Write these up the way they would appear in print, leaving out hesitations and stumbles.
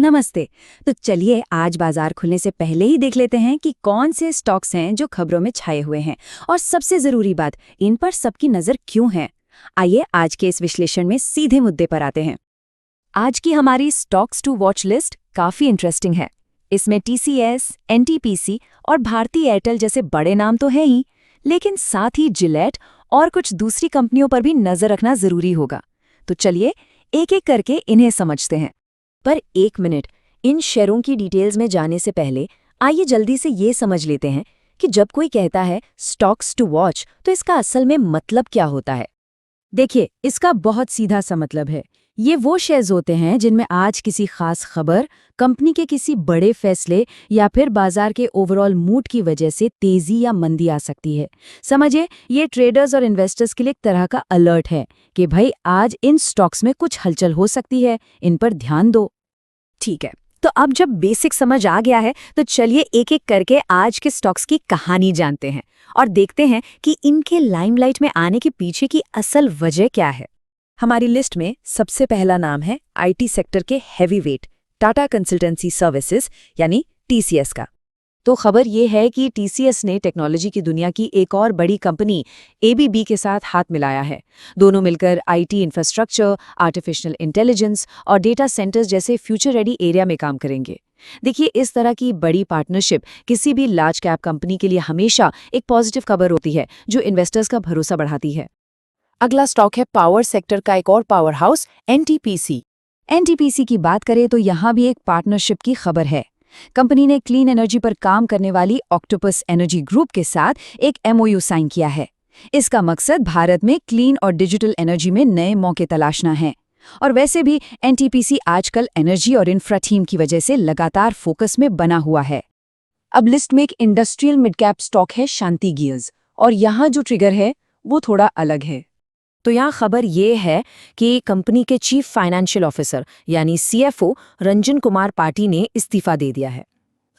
नमस्ते। तो चलिए आज बाजार खुलने से पहले ही देख लेते हैं कि कौन से स्टॉक्स हैं जो खबरों में छाए हुए हैं और सबसे जरूरी बात, इन पर सबकी नजर क्यों है। आइए आज के इस विश्लेषण में सीधे मुद्दे पर आते हैं। आज की हमारी स्टॉक्स टू वॉच लिस्ट काफी इंटरेस्टिंग है। इसमें टीसीएस, एनटीपीसी और भारती एयरटेल जैसे बड़े नाम तो हैं ही, लेकिन साथ ही जिलेट और कुछ दूसरी कंपनियों पर भी नजर रखना जरूरी होगा। तो चलिए एक एक करके इन्हें समझते हैं। पर एक मिनट, इन शेयरों की डिटेल्स में जाने से पहले आइए जल्दी से ये समझ लेते हैं कि जब कोई कहता है स्टॉक्स टू वॉच तो इसका असल में मतलब क्या होता है। देखिए, इसका बहुत सीधा सा मतलब है, ये वो शेयर्स होते हैं जिनमें आज किसी खास खबर, कंपनी के किसी बड़े फैसले या फिर बाजार के ओवरऑल मूड की वजह से तेजी या मंदी आ सकती है। समझिए, ये ट्रेडर्स और इन्वेस्टर्स के लिए एक तरह का अलर्ट है कि भाई आज इन स्टॉक्स में कुछ हलचल हो सकती है, इन पर ध्यान दो। ठीक है, तो अब जब बेसिक समझ आ गया है तो चलिए एक एक करके आज के स्टॉक्स की कहानी जानते हैं और देखते हैं कि इनके लाइमलाइट में आने के पीछे की असल वजह क्या है। हमारी लिस्ट में सबसे पहला नाम है आईटी सेक्टर के हैवीवेट टाटा कंसल्टेंसी सर्विसेज यानी टीसीएस का। तो खबर ये है कि टीसीएस ने टेक्नोलॉजी की दुनिया की एक और बड़ी कंपनी एबीबी के साथ हाथ मिलाया है। दोनों मिलकर आईटी इंफ्रास्ट्रक्चर, आर्टिफिशियल इंटेलिजेंस और डेटा सेंटर्स जैसे फ्यूचर रेडी एरिया में काम करेंगे। देखिए, इस तरह की बड़ी पार्टनरशिप किसी भी लार्ज कैप कंपनी के लिए हमेशा एक पॉजिटिव खबर होती है जो इन्वेस्टर्स का भरोसा बढ़ाती है। अगला स्टॉक है पावर सेक्टर का एक और पावर हाउस एनटीपीसी। एनटीपीसी की बात करें तो यहाँ भी एक पार्टनरशिप की खबर है। कंपनी ने क्लीन एनर्जी पर काम करने वाली ऑक्टोपस एनर्जी ग्रुप के साथ एक एमओयू साइन किया है। इसका मकसद भारत में क्लीन और डिजिटल एनर्जी में नए मौके तलाशना है। और वैसे भी एनटीपीसी आजकल एनर्जी और इंफ्रा थीम की वजह से लगातार फोकस में बना हुआ है। अब लिस्ट में एक इंडस्ट्रियल मिड कैप स्टॉक है शांति गियर्स, और यहाँ जो ट्रिगर है वो थोड़ा अलग है। तो यहाँ खबर ये है कि कंपनी के चीफ फाइनेंशियल ऑफिसर यानी सीएफओ रंजन कुमार पाटी ने इस्तीफा दे दिया है।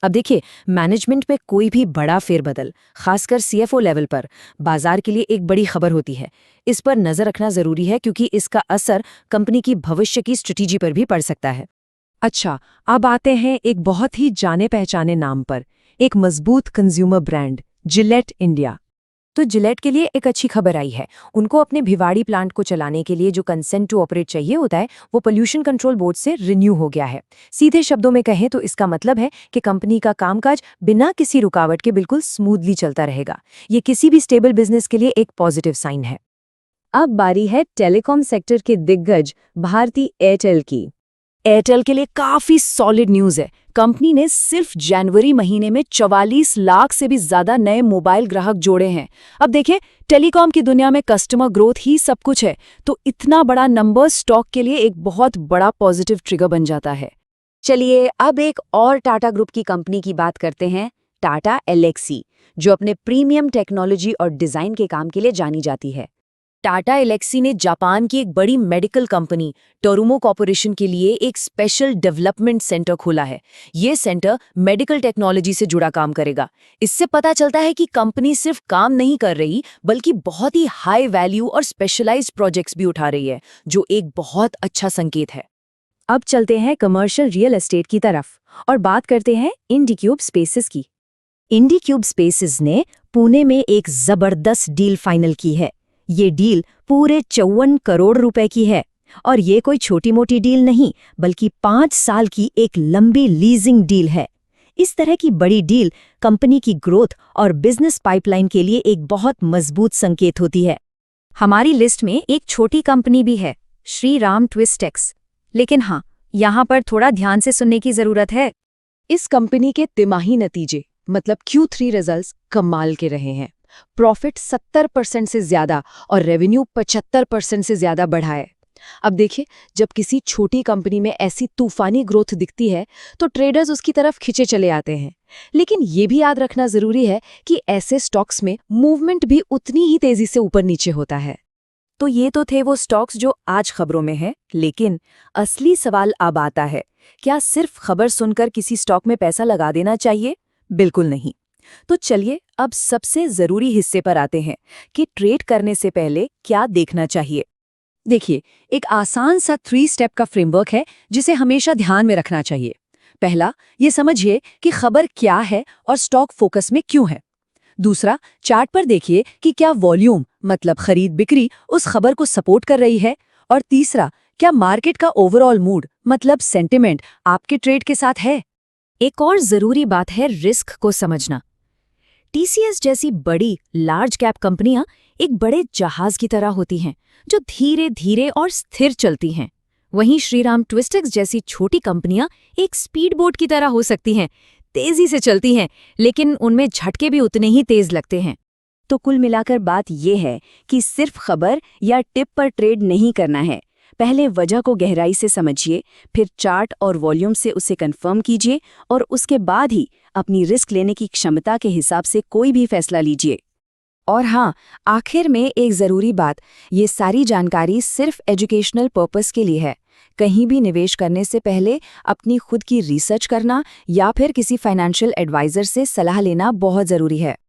अब देखिए, मैनेजमेंट में कोई भी बड़ा फेरबदल, खासकर सीएफओ लेवल पर, बाजार के लिए एक बड़ी खबर होती है। इस पर नजर रखना जरूरी है क्योंकि इसका असर कंपनी की भविष्य की स्ट्रेटेजी पर भी पड़ सकता है। अच्छा, अब आते हैं एक बहुत ही जाने पहचाने नाम पर, एक मजबूत कंज्यूमर ब्रांड जिलेट इंडिया। तो जिलेट के लिए एक अच्छी खबर आई है। उनको अपने भिवाड़ी प्लांट को चलाने के लिए जो कंसेंट टू ऑपरेट चाहिए होता है वो पोल्यूशन कंट्रोल बोर्ड से रिन्यू हो गया है। सीधे शब्दों में कहें तो इसका मतलब है कि कंपनी का कामकाज बिना किसी रुकावट के बिल्कुल स्मूथली चलता रहेगा। ये किसी भी स्टेबल बिजनेस के लिए एक पॉजिटिव साइन है। अब बारी है टेलीकॉम सेक्टर के दिग्गज भारती एयरटेल की। एयरटेल के लिए काफी सॉलिड न्यूज है। कंपनी ने सिर्फ जनवरी महीने में 44 लाख से भी ज्यादा नए मोबाइल ग्राहक जोड़े हैं। अब देखें, टेलीकॉम की दुनिया में कस्टमर ग्रोथ ही सब कुछ है, तो इतना बड़ा नंबर स्टॉक के लिए एक बहुत बड़ा पॉजिटिव ट्रिगर बन जाता है। चलिए अब एक और टाटा ग्रुप की कंपनी की बात करते हैं, टाटा एलेक्सी, जो अपने प्रीमियम टेक्नोलॉजी और डिजाइन के काम के लिए जानी जाती है। टाटा एलेक्सी ने जापान की एक बड़ी मेडिकल कंपनी टोरुमो कॉर्पोरेशन के लिए एक स्पेशल डेवलपमेंट सेंटर खोला है। ये सेंटर मेडिकल टेक्नोलॉजी से जुड़ा काम करेगा। इससे पता चलता है कि कंपनी सिर्फ काम नहीं कर रही बल्कि बहुत ही हाई वैल्यू और स्पेशलाइज्ड प्रोजेक्ट्स भी उठा रही है, जो एक बहुत अच्छा संकेत है। अब चलते हैं कमर्शियल रियल एस्टेट की तरफ और बात करते हैं इंडिक्यूब स्पेसेस की। इंडिक्यूब स्पेसेस ने पुणे में एक जबरदस्त डील फाइनल की है। ये डील पूरे 54 करोड़ रुपए की है और ये कोई छोटी मोटी डील नहीं बल्कि 5 साल की एक लंबी लीजिंग डील है। इस तरह की बड़ी डील कंपनी की ग्रोथ और बिजनेस पाइपलाइन के लिए एक बहुत मजबूत संकेत होती है। हमारी लिस्ट में एक छोटी कंपनी भी है, श्रीराम ट्विस्टेक्स। लेकिन हाँ, यहाँ पर थोड़ा ध्यान से सुनने की जरूरत है। इस कंपनी के तिमाही नतीजे मतलब Q3 रिजल्ट्स कमाल के रहे हैं। प्रॉफिट 70% से ज्यादा और रेवेन्यू 75% से ज्यादा बढ़ा है। अब देखिए, जब किसी छोटी कंपनी में ऐसी तूफानी ग्रोथ दिखती है तो ट्रेडर्स उसकी तरफ खिंचे चले आते हैं। लेकिन ये भी याद रखना जरूरी है कि ऐसे स्टॉक्स में मूवमेंट भी उतनी ही तेजी से ऊपर नीचे होता है। तो ये तो थे वो स्टॉक्स जो आज खबरों में हैं, लेकिन असली सवाल अब आता है, क्या सिर्फ खबर सुनकर किसी स्टॉक में पैसा लगा देना चाहिए? बिल्कुल नहीं। तो चलिए अब सबसे जरूरी हिस्से पर आते हैं कि ट्रेड करने से पहले क्या देखना चाहिए। देखिए, एक आसान सा 3 स्टेप का फ्रेमवर्क है जिसे हमेशा ध्यान में रखना चाहिए। पहला, ये समझिए कि खबर क्या है और स्टॉक फोकस में क्यों है। दूसरा, चार्ट पर देखिए कि क्या वॉल्यूम मतलब खरीद बिक्री उस खबर को सपोर्ट कर रही है। और तीसरा, क्या मार्केट का ओवरऑल मूड मतलब सेंटिमेंट आपके ट्रेड के साथ है। एक और जरूरी बात है रिस्क को समझना। टीसीएस जैसी बड़ी लार्ज कैप कंपनियां एक बड़े जहाज की तरह होती हैं जो धीरे धीरे और स्थिर चलती हैं। वहीं श्रीराम ट्विस्टेक्स जैसी छोटी कंपनियां एक स्पीड बोट की तरह हो सकती हैं, तेजी से चलती हैं, लेकिन उनमें झटके भी उतने ही तेज लगते हैं। तो कुल मिलाकर बात यह है कि सिर्फ खबर या टिप पर ट्रेड नहीं करना है। पहले वजह को गहराई से समझिए, फिर चार्ट और वॉल्यूम से उसे कंफर्म कीजिए और उसके बाद ही अपनी रिस्क लेने की क्षमता के हिसाब से कोई भी फैसला लीजिए। और हाँ, आखिर में एक ज़रूरी बात, ये सारी जानकारी सिर्फ एजुकेशनल पर्पस के लिए है। कहीं भी निवेश करने से पहले अपनी खुद की रिसर्च करना या फिर किसी फाइनेंशियल एडवाइज़र से सलाह लेना बहुत ज़रूरी है।